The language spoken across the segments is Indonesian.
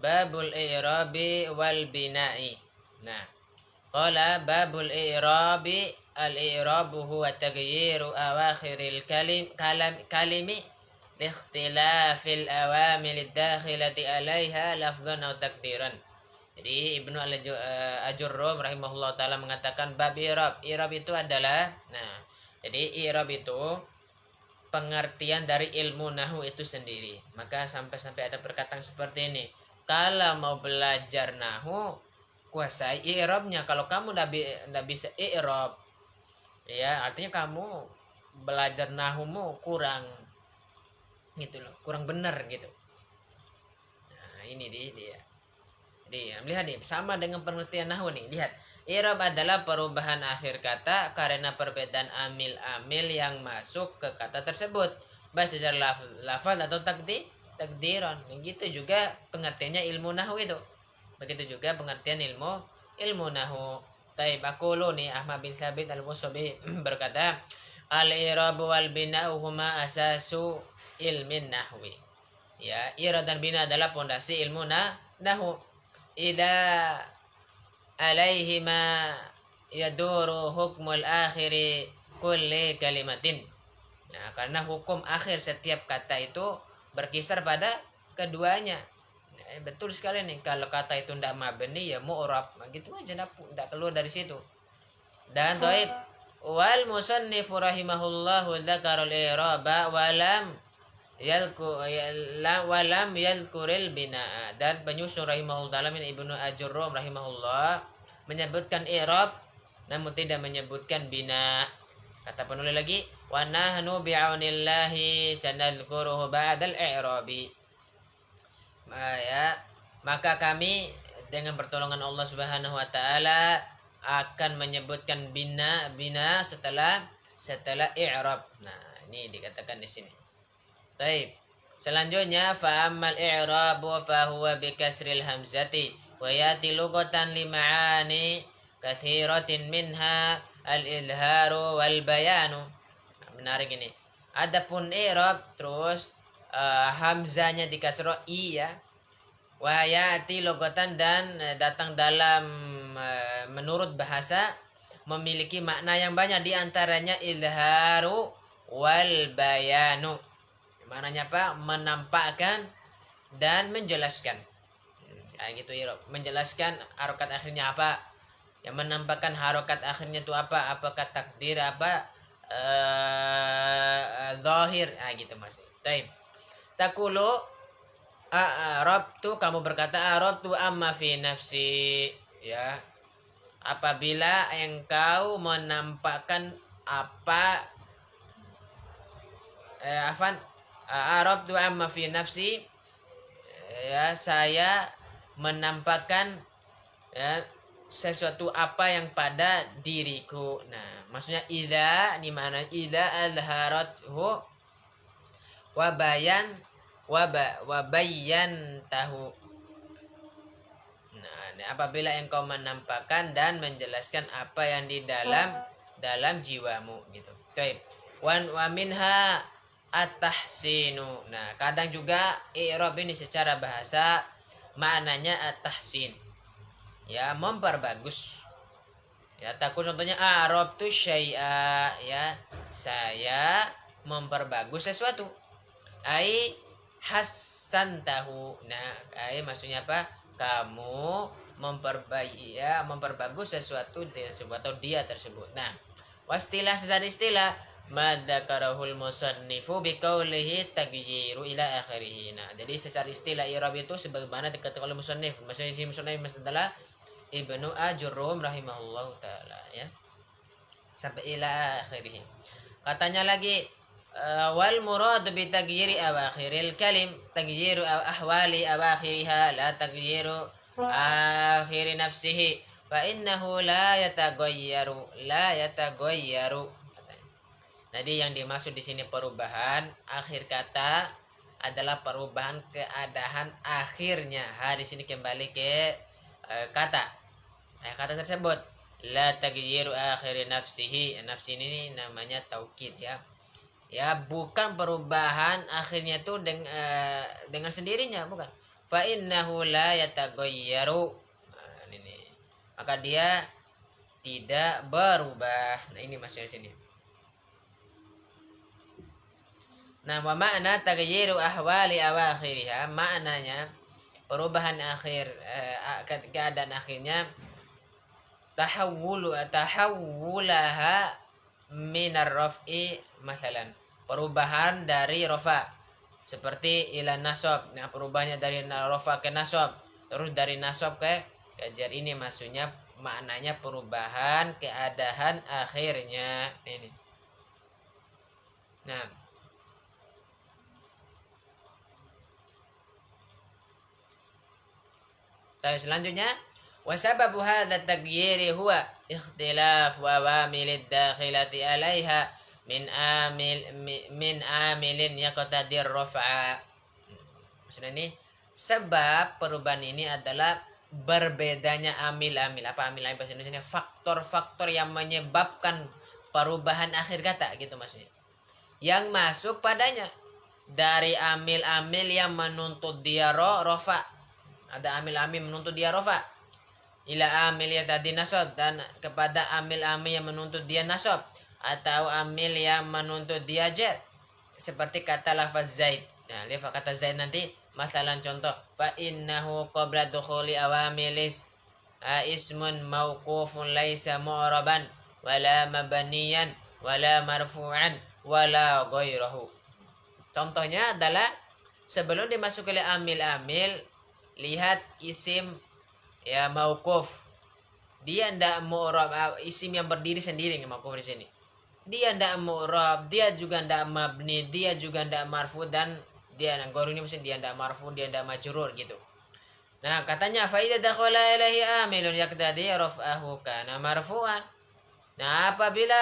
babul i'rabi wal bina'i. Nah, qala babul i'rabi al-i'rabu huwa taghyiru awakhiril kalimi liikhtilafil awamil ad-dakhilati 'alaiha lafdhan aw takdiran. Jadi Ibnu Ajurrum rahimahullah taala mengatakan bab i'rab. I'rab itu adalah, nah, jadi i'rab itu pengertian dari ilmu nahu itu sendiri. Maka sampai-sampai ada perkataan seperti ini. Kalau mau belajar nahu, kuasai i'rabnya. Kalau kamu ndak bisa i'rab, ya artinya kamu belajar nahumu kurang gitu loh, kurang benar gitu. Nah, ini dia. Lihat nih, sama dengan pengertian nahu nih. Lihat, i'rab adalah perubahan akhir kata karena perbedaan amil-amil yang masuk ke kata tersebut, baik secara lafaz atau takdiran. Begitu juga pengertiannya ilmu nahu itu. Begitu juga pengertian ilmu nahu. Taib aqulu nih, Ahmad bin Sabit al-Musabi berkata, al-i'rab wal bina'u huma asasu ilmin nahwi. Ya, i'rab dan bina adalah pondasi ilmu nahu. Ida alaihima yaduru hukmul akhiri kulli kalimatin. Nah, karena hukum akhir setiap kata itu berkisar pada keduanya. Nah, betul sekali nih, kalau kata itu tidak mabni ya mu'rab, nah, gitu aja, tidak keluar dari situ. Dan toib wal musannifu rahimahullahu dzakarul i'raba walam walam yalkuril bina'a. Dan penyusun rahimahullah taala Ibnu Ajurrum rahimahullah menyebutkan i'rab namun tidak menyebutkan bina. Kata penulis lagi, wa nahnu bi'aunillahi sanadhkuruhu ba'dal i'rabi. Ya, maka kami dengan pertolongan Allah Subhanahu wa taala akan menyebutkan bina setelah i'rab. Nah, ini dikatakan di sini. Taib. Selanjutnya fa'ammal i'rabu fa huwa bi kasril hamzati wa yati lughatan li ma'ani katsiratin minha al-ilharu wal bayanu. Nah, menarik ini. Adapun i'rab terus hamzanya di kasroh i ya. Wa yati lughatan dan datang dalam menurut bahasa memiliki makna yang banyak, di antaranya ilharu wal bayanu. Maknanya apa? Menampakkan dan menjelaskan. Ya, gitu ya. Menjelaskan harokat akhirnya apa? Yang menampakkan harokat akhirnya itu apa? Apakah takdir apa? Zahir. Nah, gitu Mas. Taib. Takulu Arab tu, kamu berkata Arab tu amma fi nafsi, ya. Apabila engkau menampakkan apa Arab tu amma fi nafsi, ya, saya menampakkan, ya, sesuatu apa yang pada diriku. Nah, maksudnya idza, di mana idza azharathu wa bayyan tahu. Nah, apabila engkau menampakkan dan menjelaskan apa yang di dalam jiwamu gitu. Baik. Wa minha at-tahsinu. Nah, kadang juga i'rab ini secara bahasa maknanya at-tahsin. Ya, memperbagus. Ya, takut contohnya a'rabtu syai'a, ya, saya memperbagus sesuatu. Ai hassantahu. Nah, ai maksudnya apa? Kamu memperbaiki, ya, memperbagus sesuatu tersebut atau dia tersebut. Nah, wastilah secara istilah madzakarahul musannifu biqaulihi taghyiru ila akhirih. Nah, jadi secara istilah i'rab itu sebagaimana dikatakan oleh musannif. Maksudnya di sini musannif adalah Ibnu Ajurrum rahimahullahu taala, ya. Sampai ila akhirih. Katanya lagi wal murad bi taghyiri awakhiril kalim taghyiru ahwali awakhiriha la taghyiru akhiri nafsihi fa innahu la yataghayyaru. Jadi yang dimaksud di sini perubahan akhir kata adalah perubahan keadaan akhirnya. Di sini kembali ke kata tersebut. La taghyiru akhir nafsihi. Nafsi ini namanya taukid, ya. Ya, bukan perubahan akhirnya itu dengan sendirinya, bukan. fa innahu la yataghayyaru. Nah, ini. Maka dia tidak berubah. Nah, ini maksudnya di sini. Nah, wa makna taghayyiru ahwali awakhiriha, maknanya perubahan akhir keadaan akhirnya tahawulaha minar raf'i masalan, perubahan dari rafa seperti ila nasab. Nah, perubahannya dari rafa ke nasab, terus dari nasab ke jar, ini maksudnya maknanya perubahan keadaan akhirnya ini. Nah, selanjutnya wasababu hadha at-taghyiri huwa ikhtilaf awamil ad-dakhilati 'alaiha min amilin yaqtadir raf'a. Maksudnya ini sebab perubahan ini adalah berbedanya amil-amil. Apa amil-amil bahasa Indonesia? Faktor-faktor yang menyebabkan perubahan akhir kata gitu maksudnya. Yang masuk padanya dari amil-amil yang menuntut dia rofa. Ada amil-amil menuntut dia rofa. Ila amil yang tadi nasab, dan kepada amil-amil yang menuntut dia nasab, atau amil yang menuntut dia jar. Seperti kata lafaz Zaid. Nah, lihat kata Zaid nanti, masalah contoh, fa innahu qabla dukhuli awamilis ismun mauqufun laisa mu'raban wala mabaniyan wala marfu'an wala ghairahu. Contohnya adalah sebelum dimasuk oleh amil-amil, lihat isim ya mauquf. Dia ndak mu'rab, isim yang berdiri sendiri nih mauquf di sini. Dia ndak mu'rab, dia juga ndak mabni, dia juga ndak marfu, dan dia ghair ini mesti dia ndak marfu, dia ndak majrur gitu. Nah, katanya fa idza dakhala ilaihi amilun yaqtadi raf'ahu kana marfu'an. Nah, apabila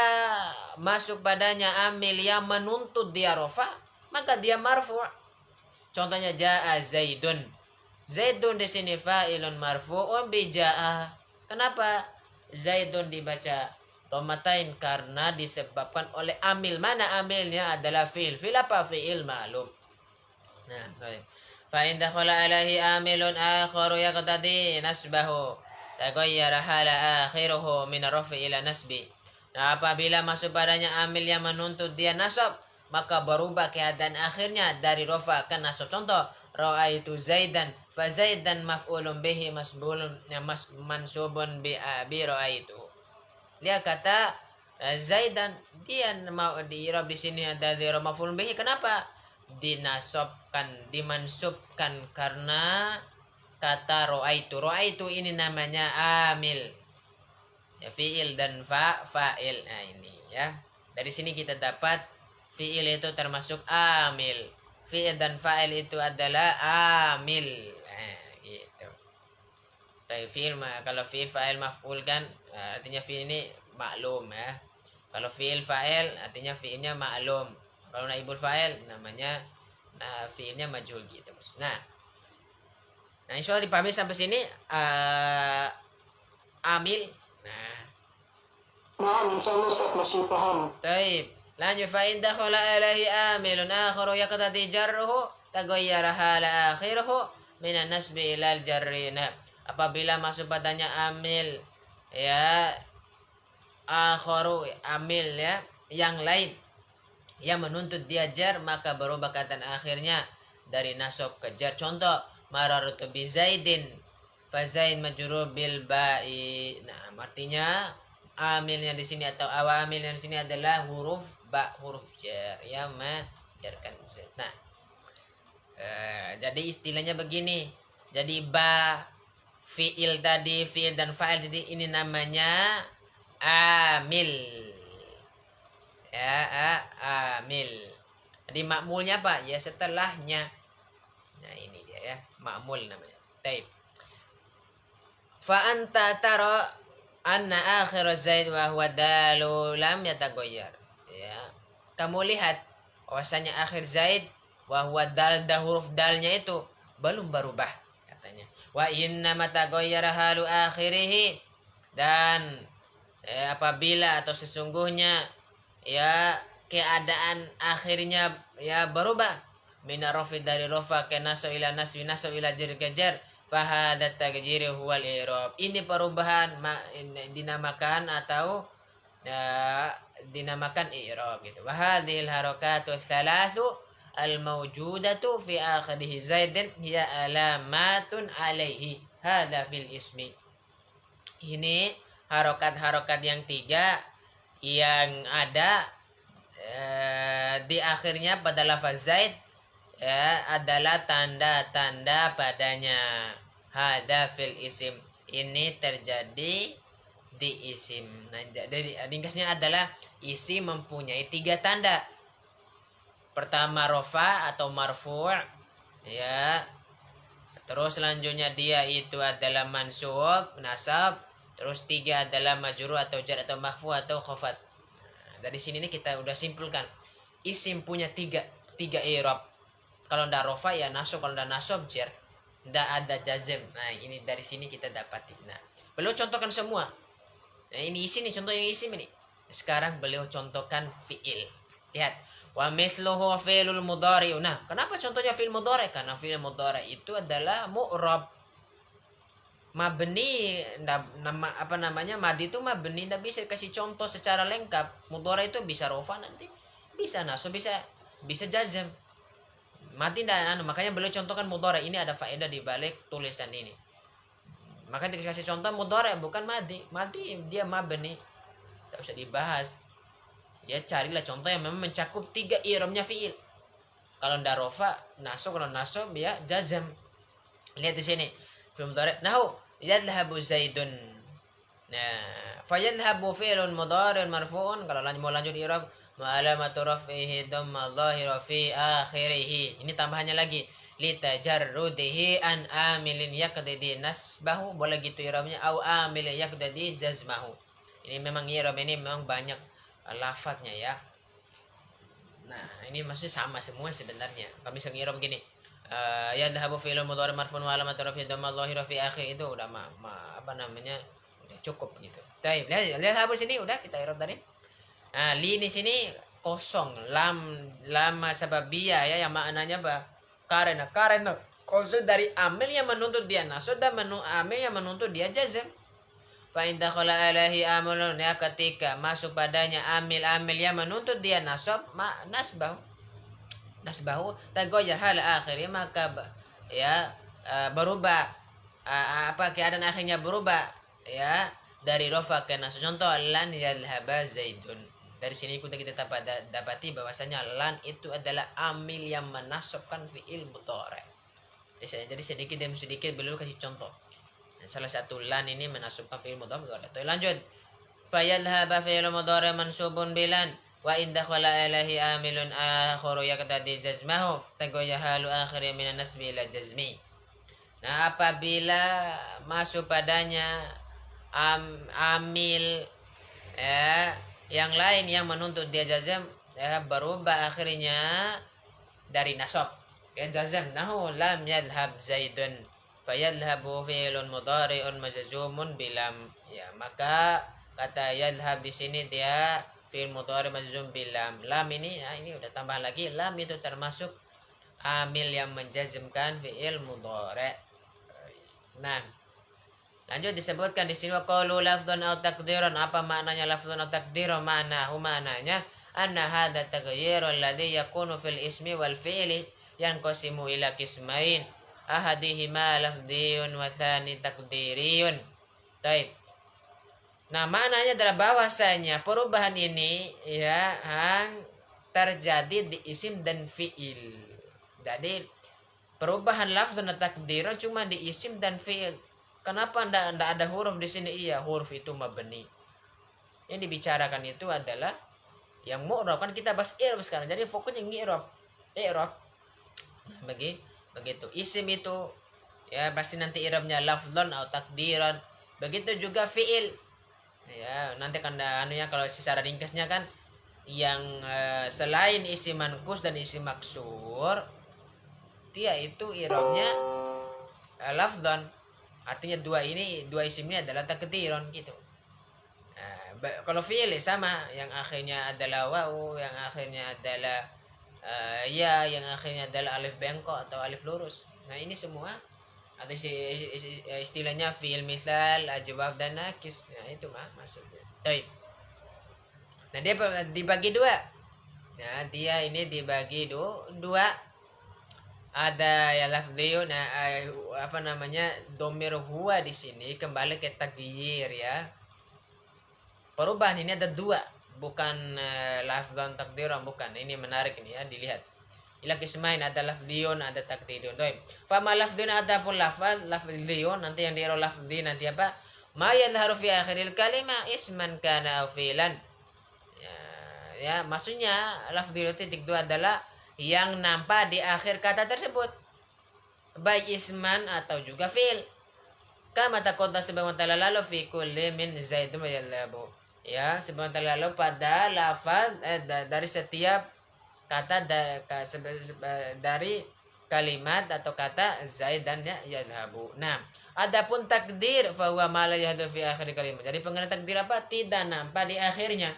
masuk padanya amil yang menuntut dia rafa, maka dia marfu'. Contohnya jaa Zaidun. Zaidun di sini fa'ilun marfu'un bi jaa. Kenapa Zaidun dibaca tomatain? Karena disebabkan oleh amil. Mana amilnya? Adalah fi'il. Fi'il apa? Fi'il ma'lum. Nah, fa in dakhala alaihi amilun akharu yaqtadi nasbahu taghayyara hala akhiruhu min rafi ila nasbi. Nah, apabila masuk padanya amil yang menuntut dia nasab, maka berubah keadaan akhirnya dari rafa ke nasab. Contoh, ra'aitu Zaidan, fa Zaidan maf'ulun bihi masbulun mansubun bi ra'aitu. Dia kata Zaidan, dia mau di-i'rab di sini ada di maf'ulun bihi. Kenapa? Dimansubkan karena kata ra'aitu ini namanya amil ya, fi'il dan fa'il. Nah, ini ya, dari sini kita dapat fi'il itu termasuk amil, fi'il dan fa'il itu adalah amil. Nah, gitu. Fi'il, kalau fi'il fa'il maf'ul kan artinya fi'il ini maklum ya. Kalau fi'il fa'il artinya fi'ilnya maklum. Kalau naibul fa'il namanya fi'ilnya majhul gitu. Nah, insyaallah dipahami sampai sini amil. Nah, insyaallah Ustaz masih paham. Baik. Lanjut, fa in dakhala alaihi amilun akharu yaqtadi jarruhu taghayyara hala akhiruhu min an-nasbi ila al-jarri. Nah, apabila masuk padanya amil ya akharu, amil ya yang lain yang menuntut dia jar, maka berubah keadaan akhirnya dari nasab ke jar. Contoh, marartu bi Zaidin fa Zaid majrur bil ba'i. Nah, artinya amilnya di sini atau awamilnya di sini adalah huruf ba, huruf jar yang menjarkan Z. Nah, jadi istilahnya begini. Jadi ba, fiil tadi, fiil dan fa'il, jadi ini namanya amil. Ya, amil. Jadi makmulnya apa? Ya setelahnya. Nah, ini dia ya, makmul namanya. Taib. Fa anta tara anna akhir Zaid wa huwa dalu lam yataghayyar. Ya. Kamu lihat bahwasanya akhir Zaid wa huwa dal, huruf dalnya itu belum berubah katanya. Wa inna mataghayyara halu akhirih, dan apabila atau sesungguhnya ya keadaan akhirnya ya berubah. min rafi dari rafa ke naso ila nasbi naso ila jar ke jar, fahadha tagjiru huwal i'rab. Ini perubahan dinamakan atau dinamakan i'rab gitu. Wa hadhil harakatu thalathu al-mawjudatu fi akhirih zaidin hiya alamatun alaihi. Hadha fil ismi. Ini harokat-harokat yang tiga yang ada di akhirnya pada lafaz zaid adalah tanda-tanda padanya. Hada fil isim. Ini terjadi di isim. Nah, jadi ringkasnya adalah isim mempunyai tiga tanda. Pertama rofa atau marfu', ya. Terus selanjutnya dia itu adalah mansub, nasab. Terus tiga adalah majrur atau jar atau makhfu atau khafat. Nah, dari sini nih kita udah simpulkan. Isim punya tiga i'rab. Kalau ndak rofa ya nasab, kalau ndak nasab jar. Ndak ada jazm. Nah, ini dari sini kita dapati. Nah, beliau contohkan semua. Nah, ini isim nih, contoh yang isim ini. Sekarang beliau contohkan fi'il. Lihat. Wa mithluhu fi'lul mudhari. Nah, kenapa contohnya fi'il mudhari? Karena fi'il mudhari itu adalah mu'rab. Mabni, nama apa namanya? Madi itu mabni, enggak bisa kasih contoh secara lengkap. Mudhari itu bisa rofa nanti, bisa nasab, bisa jazm. Mati dan makanya beliau contohkan mudhari. Ini ada faedah di balik tulisan ini. Maka dikasih contoh mudhari bukan madi. Madi dia mabni. Tak usah dibahas. Ya carilah contoh yang memang mencakup tiga i'rabnya fi'il. Kalau ndak rofa, nasab, kalau nasab ya jazm. Lihat di sini. Fi'il mudhari. Nahu yadhhabu zaidun. Nah, fayadhhabu fi'lun mudhari'un marfu'un. Kalau mau lanjut i'rab, wa alamatu raf'ihi dhamma dhahira fi akhirih. Ini tambahannya lagi. Litajarrudihi an amilin yaqdidi nasbahu. Boleh gitu i'rabnya, au amilin yaqdidi jazmahu. Ini memang i'rab ini memang banyak lafadznya ya. Nah, ini maksudnya sama semua sebenarnya. Kalau misalnya i'rab gini, yadhhabu fi'lun mudhari' marfu'un wa alamatu raf'ihi dhamma dhahira fi akhir, itu udah apa namanya? Udah cukup gitu. Baik, lihat habis sini udah kita i'rab tadi. Nah, li di sini kosong, lam sababiyah ya, yang maknanya apa? Karena kosong dari amil yang menuntut dia nasab dan amil yang menuntut dia jazm. Fa in dakhala alaihi amilun, ya ketika masuk padanya amil-amil yang menuntut dia nasab, nasbahu tagoyar hal akhirnya, maka ya berubah apa keadaan akhirnya berubah ya dari rofa ke nasab. Contoh lan yadhhaba zaidun. Dari sini kita dapati bahwasanya lan itu adalah amil yang menasabkan fi'il mudhari'. Jadi sedikit demi sedikit beliau kasih contoh. Salah satu lan ini menasabkan fi'il mudhari'. Lanjut. Fayadhhaba fi'il mudhari' mansubun bilan wa in dakhala alaihi amilun akharu yaqtadi jazmahu tagoya halu akhirnya minan nasbi ila jazmi. Nah, apabila masuk padanya amil yang lain yang menuntut dia jazm, berubah akhirnya dari nasab ya jazm. Nahu lam yadhhab zaidun fayadhhabu fi'lun mudhari'un majzumun bilam. Ya, maka kata yadhhab di sini dia fi'il mudhari' majzum bilam. Lam ini, nah ini udah tambahan lagi. Lam itu termasuk amil yang menjazmkan fi'il mudhari'. Nah, lanjut disebutkan di sini qalu lafdhan aw taqdiran. Apa maknanya lafdhan aw taqdiran? Maknanya anna hadha taghyir alladhi yakunu fil ismi wal fi'li yanqasimu ila qismain. Ahadihima lafdhiyun wa tsani taqdiriyun. Baik. Nah, maknanya adalah bahwasanya perubahan ini ya terjadi di isim dan fi'il. Jadi perubahan lafdz dan takdiran cuma di isim dan fi'il. Kenapa ndak ada huruf di sini? Iya, huruf itu mabni. Yang dibicarakan itu adalah yang mu'rab, kan kita bahas i'rab sekarang. Jadi fokusnya i'rab. Begitu. Isim itu ya pasti nanti i'rabnya lafdzan atau takdiran. Begitu juga fi'il. Ya, nanti kan anunya kalau secara ringkasnya kan yang selain isim manqus dan isim maksur, dia itu i'rabnya lafdzan. Artinya dua isim ini adalah takdiran gitu. Kalau fi'il sama, yang akhirnya adalah wawu, yang akhirnya adalah Ya yang akhirnya adalah alif bengkok atau alif lurus. Nah ini semua atau istilahnya fi'il misal, jawab dan nakis. Nah itu mah maksudnya. Baik. Nah dia dibagi dua. Nah dia ini dibagi dua. Ada ya lafdhiun. Nah apa namanya, domir huwa di sini kembali ke takdir ya. Perubahan ini ada dua, bukan lafdhan takdiran, bukan. Ini menarik ini ya, dilihat. Ila kismain, ada lafdhiyun, ada takdirun. Baik. Fama lafdhun adapun lafdhiyun nanti yang diero lafdhi nanti apa? Ma yadhharu fi akhiril kalimah isman kana aw fi'lan. Ya, maksudnya lafdhiyun titik dua adalah yang nampak di akhir kata tersebut, baik isman atau juga fi'il. Kama taqaddama sebagaimana telah lalu fi kulli min zaidun wa yallabu. Ya, sebagaimana telah lalu pada lafaz dari setiap kata dari kalimat atau kata zaid dan yadhabu. Nah, adapun takdir fa huwa ma la yahdu fi akhir kalimat. Jadi pengertian takdir apa? Tidak nampak di akhirnya.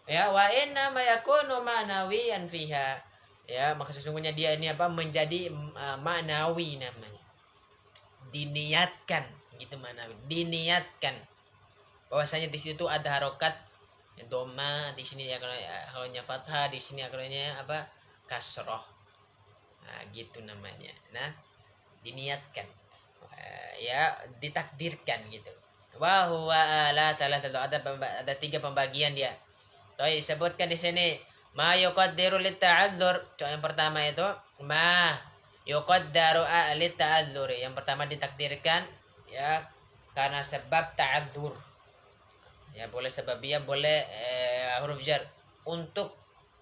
Ya, wa inna ma yakunu ma'nawiyan fiha. Ya, maka sesungguhnya dia ini apa? Menjadi maknawi namanya. Diniatkan gitu, ma'nawi. Diniatkan. Bahwasanya di situ ada harokat doma, di sini ya kalau fathah, di sini akalnya apa? Kasroh. Nah, gitu namanya. Nah, diniatkan. Ya, ditakdirkan gitu. Wa huwa ala ada tiga pembagian dia. Toy sebutkan di sini ma yuqaddiru lit ta'adzur. Yang pertama itu ma yuqaddaru lit ta'adzur. Yang pertama ditakdirkan ya karena sebab ta'adzur. Ya boleh sebabiyah, boleh huruf jar. Untuk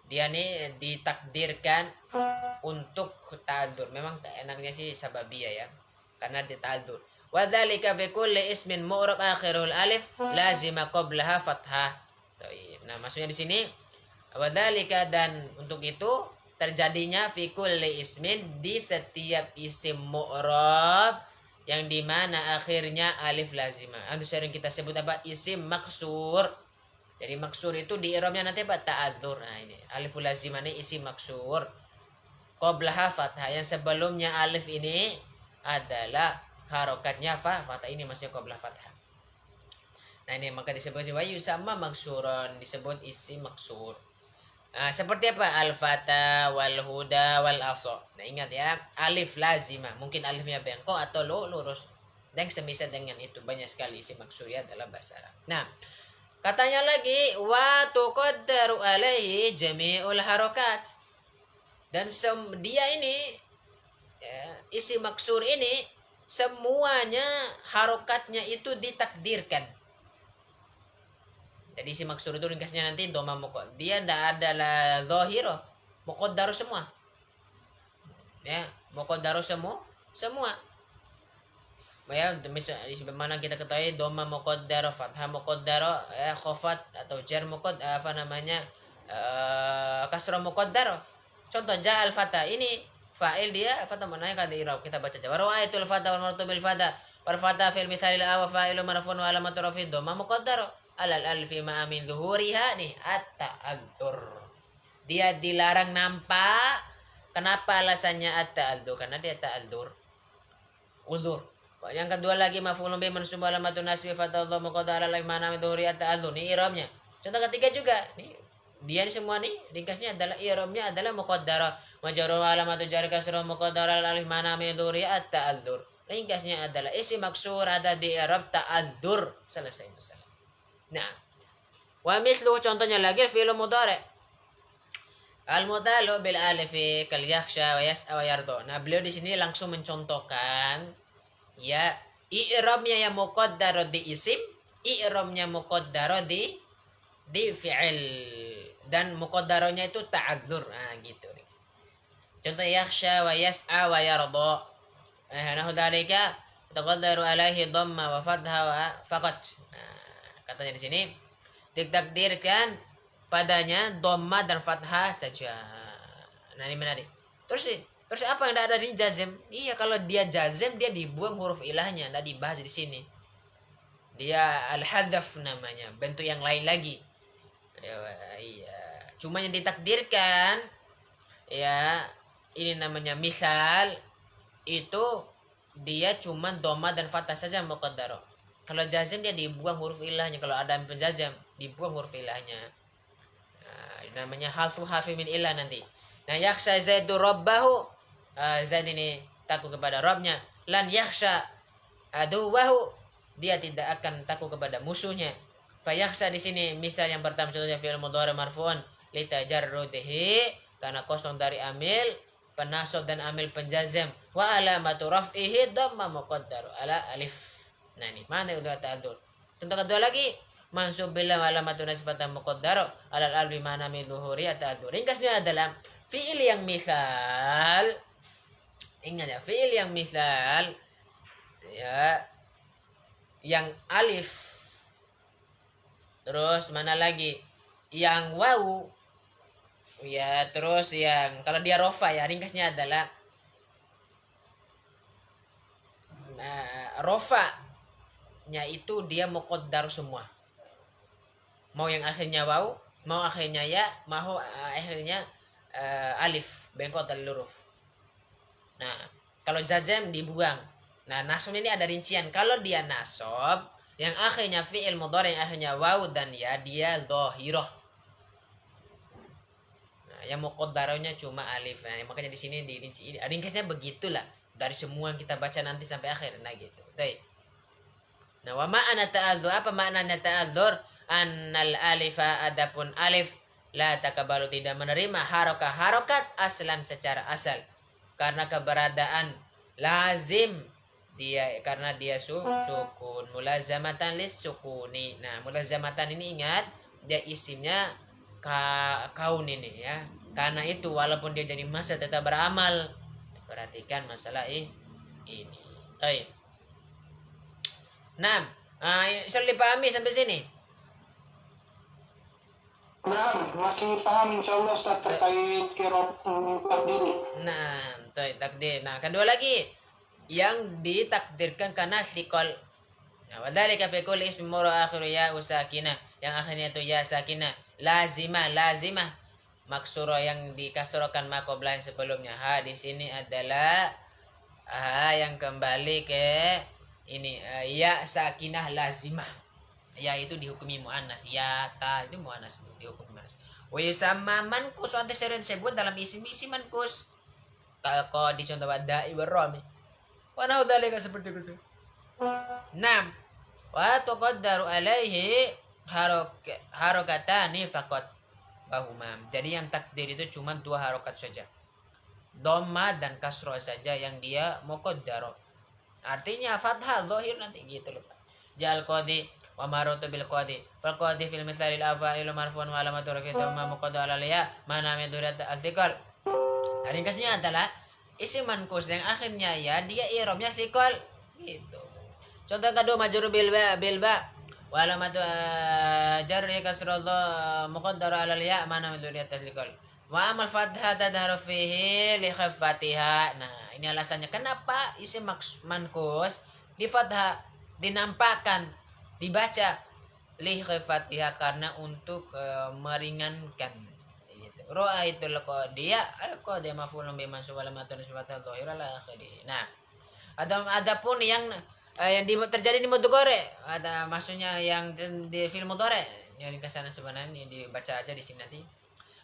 dia nih ditakdirkan untuk ta'adzur. Memang enaknya sih sababiyah ya. Karena dita'adzur. Wa dzalika bi kulli ismin mu'rab akhirul alif lazima qablaha fathah. Nah, maksudnya di sini wadzalika, dan untuk itu terjadinya fi kulli ismin, di setiap isim mu'rab yang dimana akhirnya alif lazimah. Anu sering kita sebut apa? Isim maksur. Jadi maksur itu di i'rabnya nanti apa? Ta'adzur. Nah, ini alif lazimah ini isim maksur. Qablaha fathah, yang sebelumnya alif ini adalah harokatnya fathah, ini maksudnya qablah fathah. Nah ini maka disebut wayu sama maksuron, disebut isi maksur. Nah, seperti apa? Al-fata wal huda wal aso. Nah ingat ya, alif lazimah, mungkin alifnya bengkok atau lurus, dan semisal dengan itu banyak sekali isi maksur ya dalam bahasa Arab. Nah katanya lagi wa tuqaddaru alaihi jami'ul harokat, dan dia ini isi maksur ini semuanya harokatnya itu ditakdirkan. Jadi si maksur itu ringkasnya nanti doma mukod. Dia ndak ada lah zahiro, muqaddar semua. Ya, muqaddar semua. Ya, sebagaimana kita ketahui doma muqaddar, fathah muqaddar, khafat atau jar muqaddar, apa namanya? Kasrah muqaddar. Contoh ja'al fata, ini fa'il dia, fata mana yang kada i'rab, kita baca aja. Ra'aitul fata wal marfu'u bil fata. Wal fata fil mithali al-awwal fa'ilu marfu'un wa alamatu rafi'i doma muqaddar. Alal alfi ma min zuhuriha nih at-ta'adzur. Dia dilarang nampak. Kenapa alasannya at-ta'adzur? Karena dia ta'adzur. Uzur. Yang kedua lagi maf'ulun bih mansub alamatun nasbi fatadhu muqaddar alal ma min zuhuriha at-ta'adzur. Ini i'rabnya. Contoh ketiga juga. Nih, dia semua nih ringkasnya adalah i'rabnya adalah muqaddar. Majrur alamatu jar kasrah muqaddar alal alif ma min zuhuriha at-ta'adzur. Ringkasnya adalah isim maksur ada di i'rab ta'adzur. Selesai masalah. Nah, wa mislu contohnya lagi fi'il mudhari. Al-mudhalu bil alifi kal yakhsha wa yas'a wa yardo. Nah, beliau di sini langsung mencontohkan ya i'rabnya yang muqaddar di isim, i'rabnya muqaddar di fi'il, dan muqaddaranya itu ta'adzur. Nah, gitu. Contoh yakhsha wa yas'a wa yardo. Nah, dalika taqaddaru alaihi dhamma wa fatha wa faqat. Katanya di sini ditakdirkan padanya dhamma dan fathah saja. Nah ini menarik. Terus apa yang ada di jazm? Iya, kalau dia jazm dia dibuang huruf ilahnya, tidak dibahas di sini. Dia al-hadzaf namanya, bentuk yang lain lagi. Iya. Cuma yang ditakdirkan ya ini namanya misal itu dia cuma doma dan fathah saja muqaddaro. Kalau jazm dia dibuang huruf ilahnya. Kalau ada penjazam dibuang huruf ilahnya. Nah, namanya halfu hafi min ilah nanti. Nah, yakhsha zaidu rabbahu, Zaid ini takut kepada Rabbnya. Lan yakhsha aduwahu, dia tidak akan takut kepada musuhnya. Fayakhsha di sini misal yang pertama contohnya fi'il mudhari marfu'un li tajarrudihi, karena kosong dari amil penasab dan amil penjazam, wa alamatu raf'ihi dhamma muqaddar ala alif. Nah ini mana udah ta'adzur. Contoh kedua lagi mansub bila alamatu nasbatan muqaddar ala alif mana min dhuhuri ta'adzur. Ringkasnya adalah fi'il yang misal, ingat ya, fi'il yang misal ya yang alif, terus mana lagi yang wawu ya, terus yang kalau dia rofa ya ringkasnya adalah rofa nya itu dia muqaddar semua, mau yang akhirnya wawu, mau akhirnya ya, mau akhirnya alif bengkok dari huruf. Nah kalau jazam dibuang. Nah nasab ini ada rincian. Kalau dia nasab yang akhirnya fi'il mudhari yang akhirnya waw dan ya, dia dhahirah. Nah, yang muqaddaranya cuma alif. Nah, makanya di sini dirinci. Ringkasnya begitulah dari semua yang kita baca nanti sampai akhir. Nah gitu. Baik. Nah, wa ma'ana ta'adzur, apa maknanya ta'adzur? Annal alifa, adapun alif la takabalu, tidak menerima harokat aslan secara asal, karena keberadaan lazim dia, karena dia sukun mulazamatan lis sukuni. Nah mulazamatan ini ingat dia isimnya kaun ini ya, karena itu walaupun dia jadi masa tetap beramal. Perhatikan masalah ini. Baik. Nah, bisa dipahami sampai sini? Nah, masih paham insyaallah Ustaz terkait qiraat takdir. Nah, takdir. Nah, kedua lagi yang ditakdirkan karena sikol. Nah, wadzalika fi kulli ismi murra akhiru ya sakinah, yang akhirnya itu ya sakinah, lazimah maksuro yang dikasrokan makoblah yang sebelumnya. Ha di sini adalah yang kembali ke ini ya sakinah lazimah. Ya itu dihukumi muannas, ya ta itu muannas, dihukumi muannas. Wa yusamma manqus, nanti sering sebut dalam isim-isim manqus. Kalau di contoh wadai warami. Wa nahu dzalika seperti itu. 6. Wa tuqaddaru alaihi harokatani faqat bahuma. Jadi yang takdir itu cuma 2 harokat saja. Dhamma dan kasroh saja yang dia muqaddar. Artinya fathah zahir nanti gitu loh. Jal qadi wa marutu bil qadi. Fal qadi fil misalil afailu marfu'un wa alamatu rafi'ati ma muqaddar alaiha mana min durat al-thiqal. Ringkasnya adalah isim manqus yang akhirnya ya, dia i'rabnya thiqal gitu. Contoh kedua majrur bil ba wa alamatu jarri kasrullah muqaddar ala ya mana min durat al-thiqal. Wa amal fathah tadharu fihi li khaffatiha. Nah, ini alasannya kenapa isim manqus di fathah dinampakkan dibaca li khaffatiha, karena untuk meringankan gitu. Ra'aitul qadiya al-qadiya maf'ulun bi mansub wa lam yatun sifatul dhahir ala akhirih. Nah, adapun yang terjadi di mudhari, ada maksudnya yang di film mudhari yang kesana sebenarnya dibaca aja di sini nanti.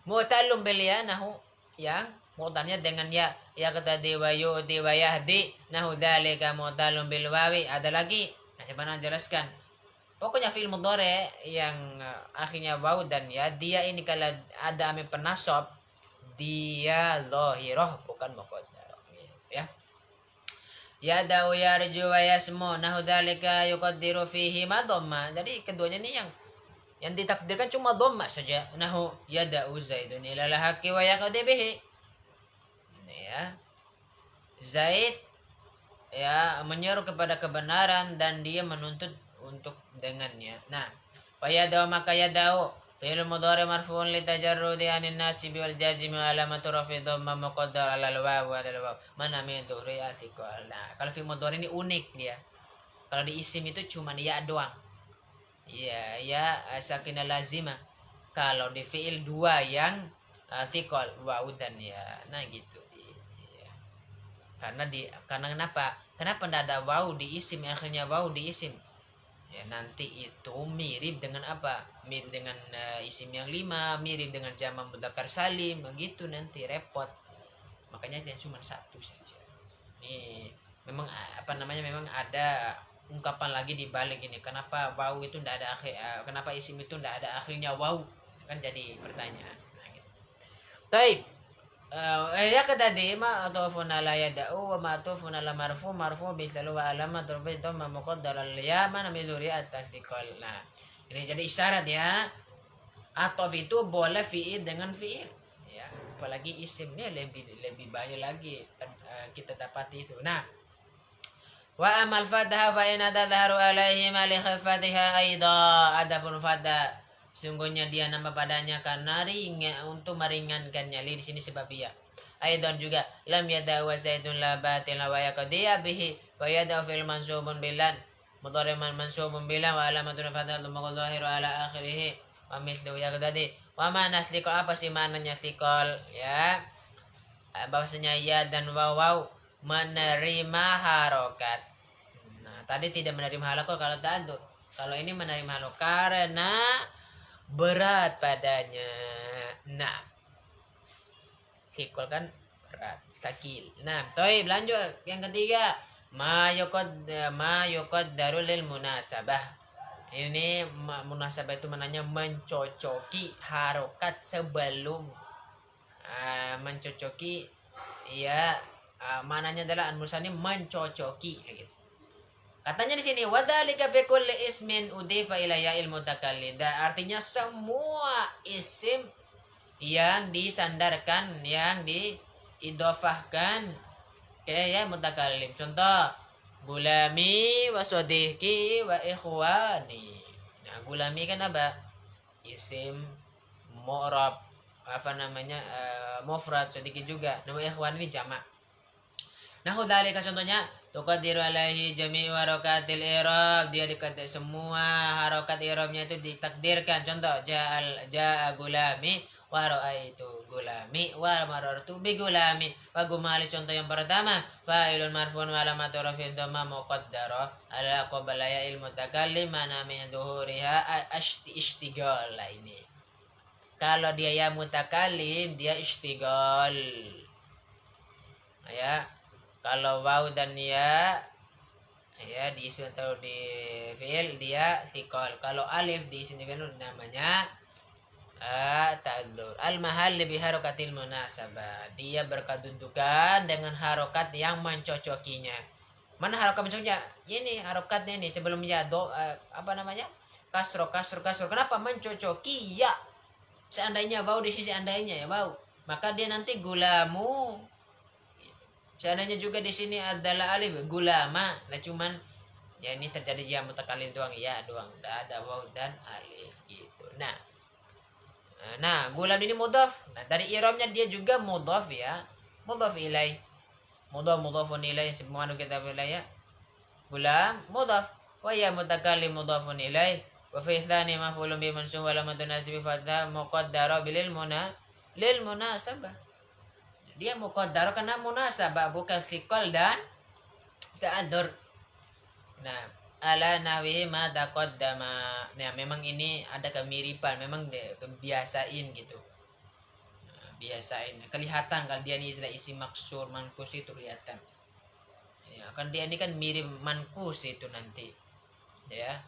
Mu'tallum bil ya, nahu yang mu'talnya dengan ya kata dewa yudi wa yahdi, nahu dzalika mu'tallum bil wawi. Ada lagi sebenarnya jelaskan. Pokoknya fi'il mudhari yang akhirnya waw dan ya, dia ini kalau ada amil penasab dia dhahirah bukan muqaddar ya. Ya da'u yarju wa yasmu, nahu dzalika yuqaddiru fihi ma dhamma. Jadi keduanya ini yang ditakdirkan cuma dhamma saja. Nahu yada'u zaidun ila al-haqqi wa yaqdi bihi. Ya. Zaid ya menyeru kepada kebenaran dan dia menuntut untuk dengannya. Nah, wa yada'u, maka yada'u fi'il mudhari marfu'un li tajarrudi anin nasib wal jazim wa alamatu rafi dhamma muqaddar 'ala al-waw wa 'ala al-waw mana min dhuriyati qal. Nah, kalau fi'il mudhari ini unik dia. Kalau di isim itu cuma ya doang. Ya sakinah lazimah. Kalau di fi'il 2 yang thiqal wau dan ya. Nah gitu. Iya. Karena kenapa ndak ada wau di isim, akhirnya wau di isim? Ya nanti itu mirip dengan apa? Mirip dengan isim yang 5, mirip dengan jamak mudzakkar salim, begitu nanti repot. Makanya dia cuma satu saja. Ini memang memang ada ungkapan lagi di balik ini. Kenapa wau itu ndak ada kenapa isim itu ndak ada akhirnya wau? Kan jadi pertanyaan. Nah, gitu. Taib. Ya tadi ma atufun ala yada'u wa ma atufun ala marfu bisalu wa alamat rufi dhamma muqaddar al ya mana min dzurriyyat tasdiqal. Nah, ini jadi isyarat ya. Atuf itu boleh fi'il dengan fi'il ya. Apalagi isimnya lebih banyak lagi kita dapati itu. Nah, wa amal fataha fa in tadhharu alaihi ma li khifatiha aidha. Adapun fathah sungguhnya dia nama padanya karena untuk meringankannya. Di sini sebab ia. Aidan juga lam yada wa zaidun la batil wa yaqdiya bihi wa yada fil mansubun bilan mudhari'an mansubun bilan wa alamatun fathatul mudhahiru ala akhirih wa mithlu yaqdadi wa ma nasliqal. Apa sih maknanya thiqal ya? Bahwasanya ya dan waw menerima harokat. Nah, tadi tidak menerima harokat kalau ta'adzur. Kalau ini menerima harokat karena berat padanya. Nah, sikul kan berat, sakil. Nah, toib lanjut yang ketiga, ma yuqaddaru lil munasabah. Ini munasabah itu mananya mencocoki harokat sebelum mencocoki ya, mananya adalah an-musani mencocoki gitu. Katanya di sini wadzalika fi kulli ismin udifa ila ya'il mutakallim. Artinya semua isim yang disandarkan, yang diidofahkan ke ya mutakallim. Contoh, gulami wa sadiqi wa ikhwani. Nah, gulami kan apa? Isim mu'rab, mufrad, sadiqi juga. Nama ikhwan ini jamak. Nah, dzalika contohnya tuqaddiru alaihi jami'u harakatil i'rab. Dia dikatakan semua harokat i'rabnya itu ditakdirkan. Contoh, ja'a gulami wa ra'aitu gulami wa marartu bi gulami. Wa gumali contoh yang pertama, fa'ilun marfu'un wa alamatu raf'i dhamma muqaddara ala qabla ya'il mutakallim mana min dhuhuriha ishtighal. Ini kalau dia ya mutakallim dia ishtighal ya. Kalau waw dan ya diisi atau di fi'il dia thiqal. Kalau alif diisi di fi'il namanya ta'adzur. Al-mahall bi harakatil munasabah. Dia berkedudukan dengan harokat yang mencocokinya. Mana harokat mencocoknya? Ini harokatnya ini sebelumnya kasro. Kenapa mencocoki ya? Seandainya waw di sisi andainya ya waw, maka dia nanti gulamu. Seandainya juga di sini adalah alif gulama, nah cuman ya ini terjadi ya mutakallim doang ya doang, tidak ada waw dan alif gitu. Nah gulam ini mudhaf. Nah dari i'rabnya dia juga mudhaf ya, mudhaf ilaih, mudhafun ilaih semua kita wilayah. Gulam mudhaf wa ya mutakallim mudhafun ilaih wa fi tsani maf'ulun bi mansub wa lam tunasib fathah muqaddara lil munasabah. Dia muqaddar karena munasabah, bukan thiqal dan ta'adzur. Nah, ala nahwihi ma taqaddama. Nah, memang ini ada kemiripan, memang kebiasain gitu. Nah, biasain. Kelihatan kalau dia ini istilah isi maksur, mankus itu kelihatan. Ya, kan dia ini kan mirip mankus itu nanti. Ya.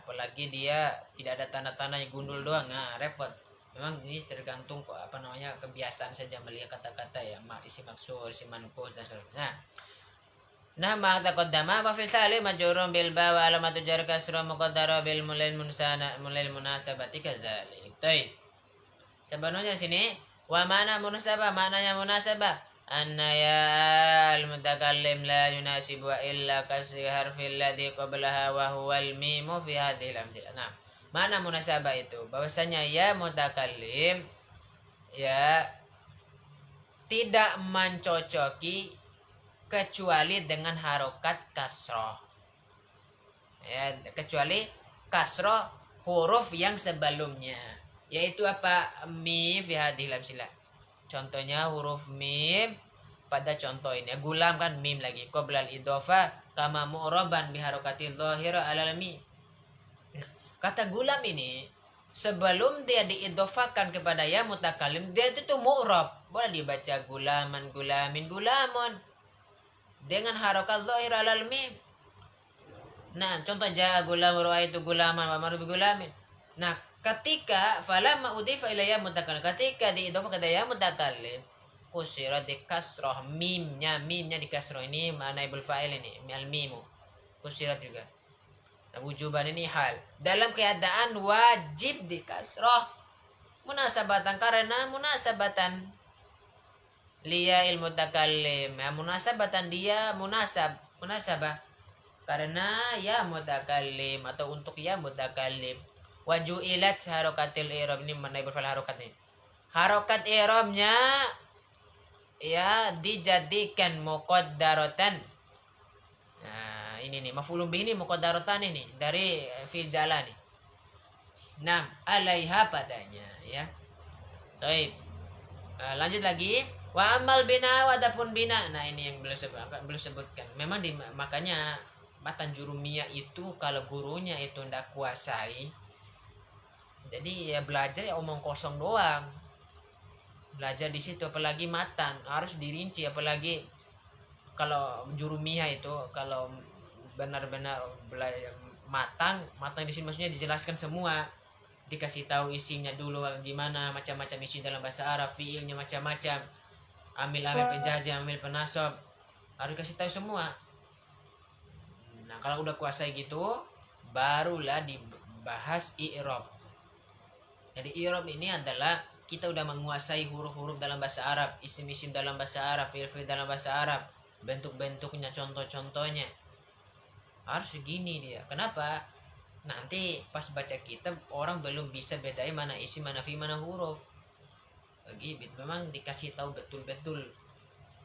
Apalagi dia tidak ada tanda-tanda yang gundul doang, nah repot. Memang ini tergantung kebiasaan saja melihat kata-kata ya, isi maksud, isi manqus dan sebagainya. Nah, ma taqaddama wa fil tali majrurun bil ba wa alamatu jar kasra muqaddara bil mulil munasabati kadzalik. Baik. Sebenarnya sini wa mana munasabah, maknanya munasabah anna ya al mutakallim la yunasibu illa kasri harfil ladzi qablaha wa huwa al mimu fi hadhil amthila. Nah, mana munasabah itu? Bahwasanya ya mutakallim ya tidak mencocoki kecuali dengan harokat kasroh. Ya, kecuali kasroh huruf yang sebelumnya. yaitu apa? Mim fi hadhil amsilah. Contohnya huruf mim pada contoh ini. Gulam kan mim lagi. Qoblal idhofa kama mu'raban biharokatil dhahira alal mim. Kata gulam ini sebelum dia diidhofakan kepada ya mutakalim, dia itu tuh mu'rab. Boleh dibaca gulaman, gulamin, gulamun dengan harokat dhahir alal mim. Nah, contoh ja'a gulam ra'aitu gulaman wa maru gulamin. Nah, ketika falamma udhifa ila ya mutakallim, ketika diidhofa kepada ya mutakallim, usira di kasroh mimnya di kasroh ini mana ibul fa'il ini al mimu usirat juga. Nah, wujuban ini hal dalam keadaan wajib di kasroh munasabatan karena munasabatan liya ilmu mutakallim ya, munasabatan dia munasabah karena ya mutakallim atau untuk ya mutakallim. Wajuilat harokatil i'rab ini mana ibul fa'il harokat ini. Harokat i'rabnya ya dijadikan muqaddaratan. Nah, ini nih maf'ulun bih ini muqaddaratan ini dari fi'il jala nih. Nam alaiha padanya ya. Baik. Lanjut lagi. Wa amal bina wa adapun bina. Nah, ini yang belum sebutkan. Memang makanya matan jurumiyah itu kalau gurunya itu ndak kuasai, jadi ya belajar ya omong kosong doang. Belajar di situ apalagi matan harus dirinci, apalagi kalau jurumiyah itu kalau benar-benar matang di sini maksudnya dijelaskan semua, dikasih tahu isinya dulu gimana, macam-macam isi dalam bahasa Arab, fiilnya macam-macam, amil penjajah, amil penasab, harus kasih tahu semua. Nah, kalau udah kuasai gitu barulah dibahas i'rab. Jadi i'rab ini adalah kita udah menguasai huruf-huruf dalam bahasa Arab, isim-isim dalam bahasa Arab, fiil-fiil dalam bahasa Arab, bentuk-bentuknya, contoh-contohnya. Harus segini dia. Kenapa? Nanti pas baca kitab orang belum bisa bedain mana isim, mana fiil, mana huruf. Begitu. Memang dikasih tahu betul-betul.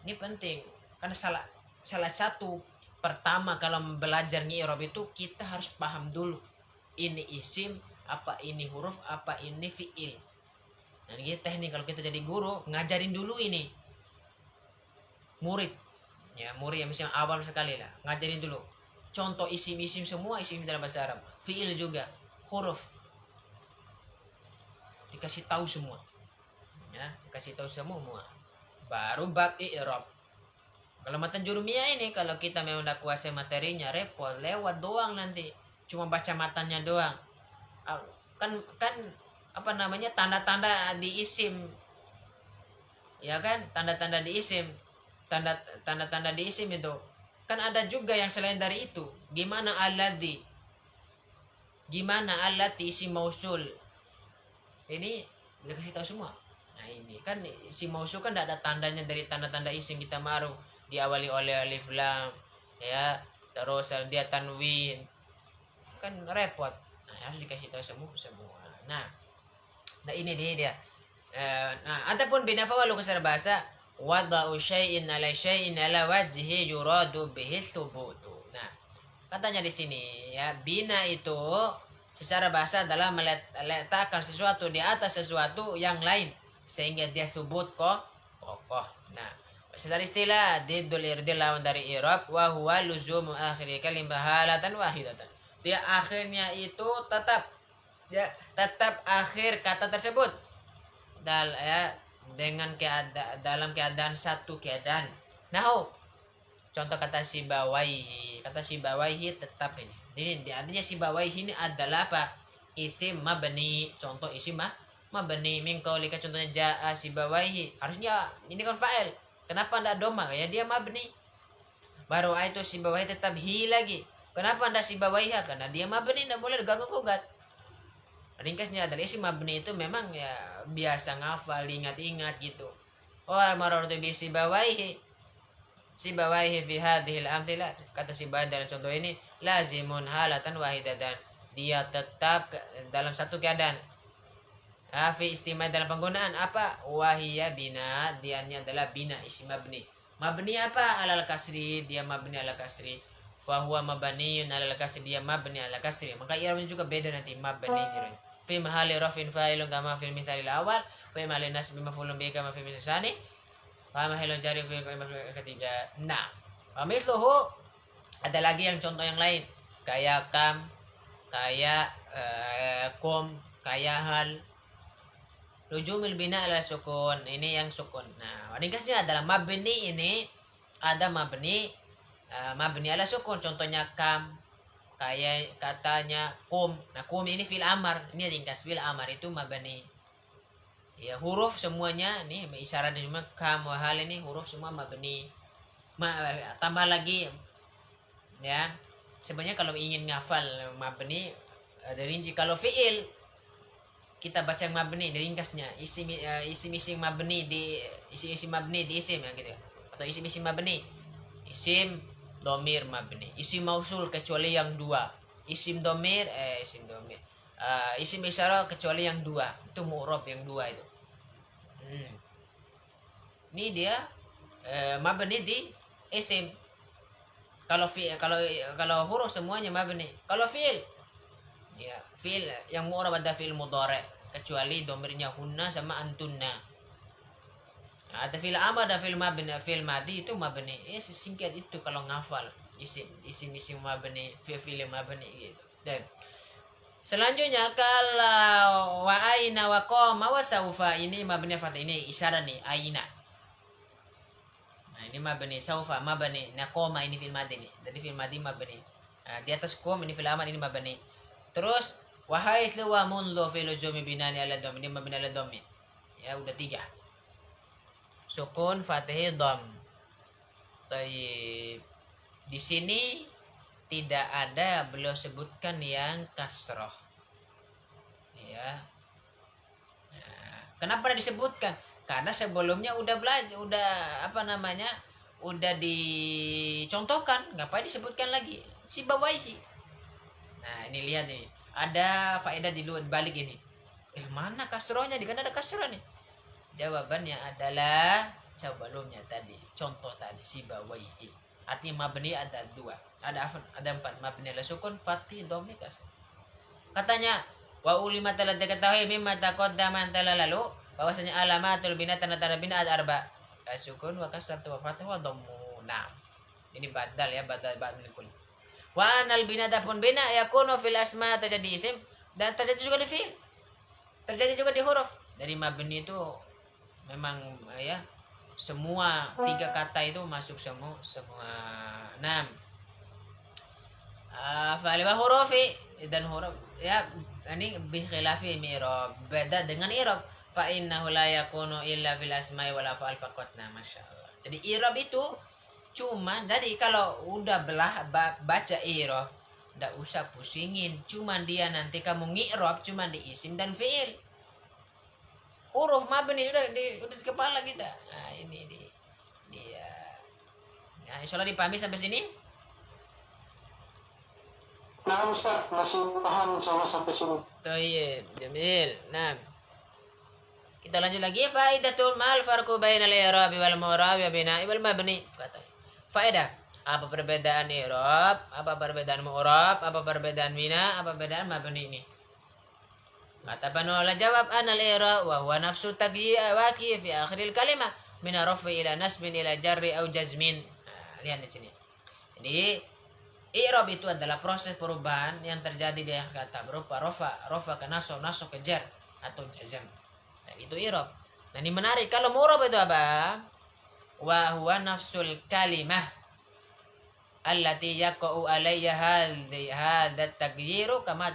Ini penting. Karena salah satu pertama kalau belajar i'rab itu kita harus paham dulu. Ini isim, apa ini huruf, apa ini fiil. Nah, ini teknik kalau kita jadi guru, ngajarin dulu ini murid ya, murid yang misalnya awal sekali lah, ngajarin dulu contoh isim-isim semua, isim dalam bahasa Arab, fiil juga, huruf dikasih tahu semua ya, dikasih tahu semua baru bab i'rab. Kalau matan jurumiyah ini kalau kita memang udah kuasai materinya repot, lewat doang nanti cuma baca matanya doang. Kan apa namanya, tanda-tanda di isim ya kan, tanda-tanda di isim, tanda-tanda di isim itu kan ada juga yang selain dari itu. Gimana allati isim mausul ini dikasih tahu semua. Nah, ini kan isim mausul kan tidak ada tandanya dari tanda-tanda isim kita baru diawali oleh alif lam ya, terus dia tanwin kan repot. Nah, harus dikasih tahu semua. Nah ini dia. Nah, adapun binafawalu kesar bahasa wada'u syai'in ala syai'in ala wajhi yuradu bihi thubutu. Nah, katanya di sini ya, bina itu secara bahasa adalah meletakkan sesuatu di atas sesuatu yang lain sehingga dia thubut kokoh. Nah, secara istilah diddul irdil lawan dari i'rab wa huwa luzumu akhir kalimah halatan wahidatan. Dia akhirnya itu tetap akhir kata tersebut dengan dalam keadaan satu keadaan. Nah, contoh kata sibawaihi tetap ini. Jadi artinya sibawaihi ini adalah apa? Isim mabni. Contoh isim mabni min qaulika, contohnya jaa sibawaihi. Harusnya ini kan fa'il. Kenapa enggak doma? Ya dia mabni. Baru itu sibawaihi tetap hi lagi. Kenapa enggak sibawaiha? Karena dia mabni, enggak boleh diganggu gugat. Ringkasnya adalah isim mabni itu memang ya biasa ngafal, ingat-ingat gitu. Marartu bi sibawaihi fi hadhil amthilah, kata sibawaihi dalam contoh ini lazimun halatan wahidatan, dia tetap dalam satu keadaan. Fi istimai dalam penggunaan apa? Wahiyya bina, dianya adalah bina isim mabni. Mabni apa? Alal kasri, dia mabni ala kasri. Fa huwa mabniun alal kasri, dia mabni ala kasri. Maka i'rabnya juga beda nanti mabni. fi mahali rafin fa'ilun kama fil mithalil awal, fi mahali nasbi maf'ulun bihi kama fil mithal tsani, fa mahallun jari fil kalimat ketiga. Nah, wa mithluhu, ada lagi yang contoh yang lain, kayak kam, kayak kum, kayak hal. Lujumil bina ala sukun, ini yang sukun. Nah, ringkasnya adalah mabni, ini ada mabni ala sukun, contohnya kam, kayak katanya kum. Nah, kum ini fil amar, ini ringkas fil amar itu mabni. Ya, huruf semuanya ini isyarat semua, kam wa hal ini huruf semua mabni. Tambah lagi ya. Sebenarnya kalau ingin ngafal mabni ada rinci. Kalau fiil kita baca mabni di ringkasnya, isim mabni di isim mabni di isim ya gitu, atau isim mabni, isim domir mabni, isim mausul kecuali yang dua, isim domir isim isyarah kecuali yang dua, itu mu'rab yang dua itu. Ini dia mabni di isim. Kalau huruf semuanya mabni. Kalau fiil ya, fiil yang mu'rab ada fiil mudhari kecuali domirnya hunna sama antunna. Nah, ada fiil amar dan fiil madi itu mabni. Singkat itu kalau ngafal isim mabni, fiil mabni gitu. Dan selanjutnya kalau wa aina wa qama wa saufa, ini mabni fathah, ini isyarat nih aina. Nah, ini mabni, saufa mabni, nah qama ini fiil madi nih. Jadi fiil madi mabni. Nah, di atas qam ini fiil amar, ini mabni. Terus wahaitsu wa mundu fi luzumi binani ala dhammi, ini mabni ala dhammi. Ya, udah 3. Sukun, fathah, dham. Taib. Di sini tidak ada beliau sebutkan yang kasroh. Ya. Nah, kenapa disebutkan? Karena sebelumnya udah belajar, udah dicontohkan, ngapain disebutkan lagi? Si bawaihi. Nah, ini lihat nih, ada faedah di luar balik ini. Mana kasrohnya? Di kan ada kasroh nih. Jawabannya adalah sebelumnya tadi, contoh tadi si bawaihi. Artinya mabni ada 2. Ada 4, mabni ala sukun, fathi, dhammi, kasr. Katanya wa ulima telah diketahui mimma taqaddama antara lalu bahwasanya alamatul bina, tanda-tanda bina ada 4. Sukun wa kasr wa fath wa dhammu. Nah, ini badal ya, badal min kulli. Wa anal bina pun bina yakunu fil asma, terjadi isim dan terjadi juga di fiil, terjadi juga di huruf. Dari mabni itu memang ya semua 3 kata itu masuk semua. Nah, fa'alima hurufi, dan huruf ya ini bi khilafi mi'rab, beda dengan i'rab. Fa innahu la yakunu illa fil asma'i wal af'al faqat. Nah, masyaallah. Jadi i'rab itu cuma, jadi kalau udah baca i'rab enggak usah pusingin, cuma dia nanti kamu ngi'rab cuma di isim dan fiil. Huruf mabni udah di kepala kita. Nah, ini dia. Nah, insyaallah dipahami sampai sini. Nah, Ustaz, masih paham sama sampai sini. Thayyib, jamil. Nah, kita lanjut lagi. Faidatul mal farqu bainal i'rab wal mu'rab wa bina'i wal mabni. Kata faedah, apa perbedaan i'rab, apa perbedaan mu'rab, apa perbedaan bina, apa perbedaan mabni ini. Kata Banola jawab, anal i'rab wa huwa nafsu tagyi' waqi fi akhiril kalimah min rafi ila nasbin ila jarri au jazmin. Nah, lihat di sini. Jadi i'rab itu adalah proses perubahan yang terjadi di akhir kata, berupa rafa ke nasab ke jar atau jazm. Nah, itu i'rab. Nah, ini menarik. Kalau mu'rab itu apa? Wa huwa nafsul kalimah allati yaqa'u alayha hadha at-taghyiru kama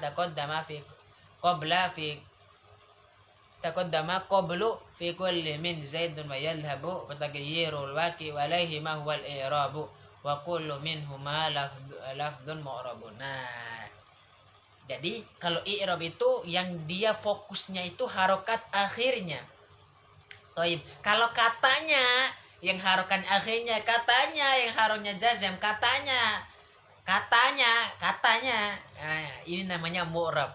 taqaddama qablu fi kulli min zaidun wa yadhhabu fa taghyirul waqi wa alayhi ma huwa al-i'rabu wa kullu minhuma lafdhun mu'rabun. Nah, jadi kalau i'rab itu yang dia fokusnya itu harokat akhirnya. Toib. Kalau katanya yang harokan akhirnya, katanya yang haroknya jazm, katanya. Nah, ini namanya mu'rab.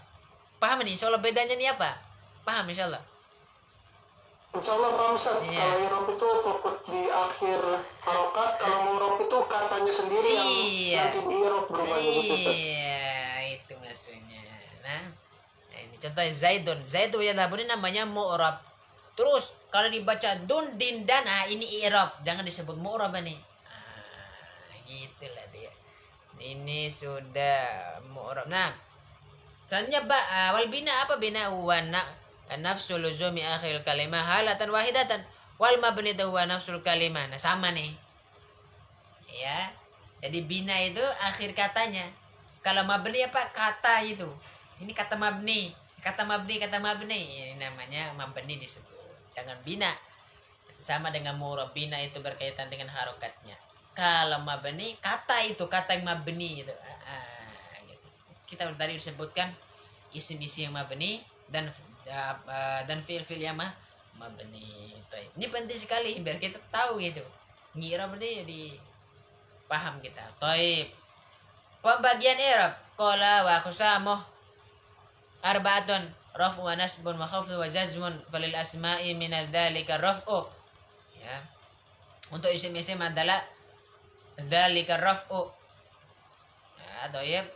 Paham nih? Insyaallah bedanya nih apa? Paham insyaallah? Insyaallah paham, Ustaz. Iya. Kalau i'rab itu fokus di akhir harokat, kalau mu'rab itu katanya sendiri yang nanti di i'rab berubah begitu, Ustaz. Iya, itu maksudnya. Nah, Nah, ini contohnya Zaidun. Zaidun ya ini namanya mu'rab. Terus kalau dibaca dun din dan ini i'rab. Jangan disebut mu'rab ini. Gitulah dia. Ini sudah mu'rab. Nah, selanjutnya wal bina apa bina wa nafsul luzumi akhir kalimah halatan wahidatan wal mabni wa nafsul kalimah. Nah, sama nih. Ya. Jadi bina itu akhir katanya. Kalau mabni apa? Kata itu. Ini kata mabni. Kata mabni. Ini namanya mabni disebut. Jangan bina. Sama dengan mu'rab. Bina itu berkaitan dengan harokatnya. Kalau mabni, kata yang mabni itu. Gitu. Kita tadi disebutkan isim-isim yang mabni dan fiil-fiil yang mabni. Ini penting sekali biar kita tahu gitu. Ngira berarti paham kita. Taib. Pembagian i'rab. Qala wa khusamuh arba'atun raf'u wa nasbun wa khafdu wa jazmun falil asma'i min dzalika raf'u. Ya. Untuk isim-isim adalah dzalika raf'u. Ya, taib.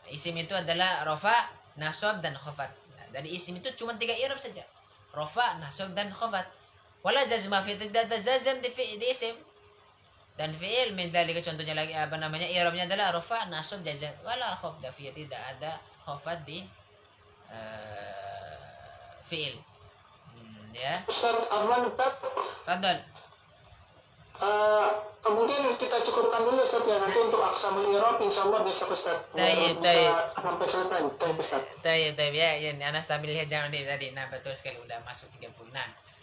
Isim itu adalah rafa, nasab dan khafat. Nah, dari isim itu cuma 3 i'rab saja. Rafa, nasab dan khafat. Wala jazma fi tidak ada jazm di isim. Dan fi'il min dzalika contohnya lagi apa namanya i'rabnya adalah rafa, nasab, jazm. Wala khafda fi tidak ada khafat di fi'il. Ya. Ustaz Afwan, Tadon. Mungkin kita cukupkan dulu Ustaz ya, nanti untuk aksamul i'rab insyaallah besok Ustaz. Tayyib. Sampai selesai. Tayyib Ustaz. Tayyib ya. Ya, anak sambil lihat jangan tadi. Nah, betul sekali udah masuk 36.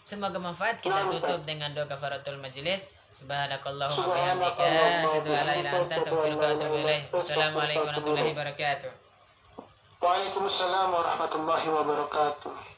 Semoga manfaat. Kita tutup dengan doa kafaratul majelis. Subhanakallahumma bihamdika asyhadu an la ilaha illa anta astaghfiruka wa atubu ilaik. Wassalamualaikum warahmatullahi wabarakatuh. Waalaikumsalam warahmatullahi wabarakatuh.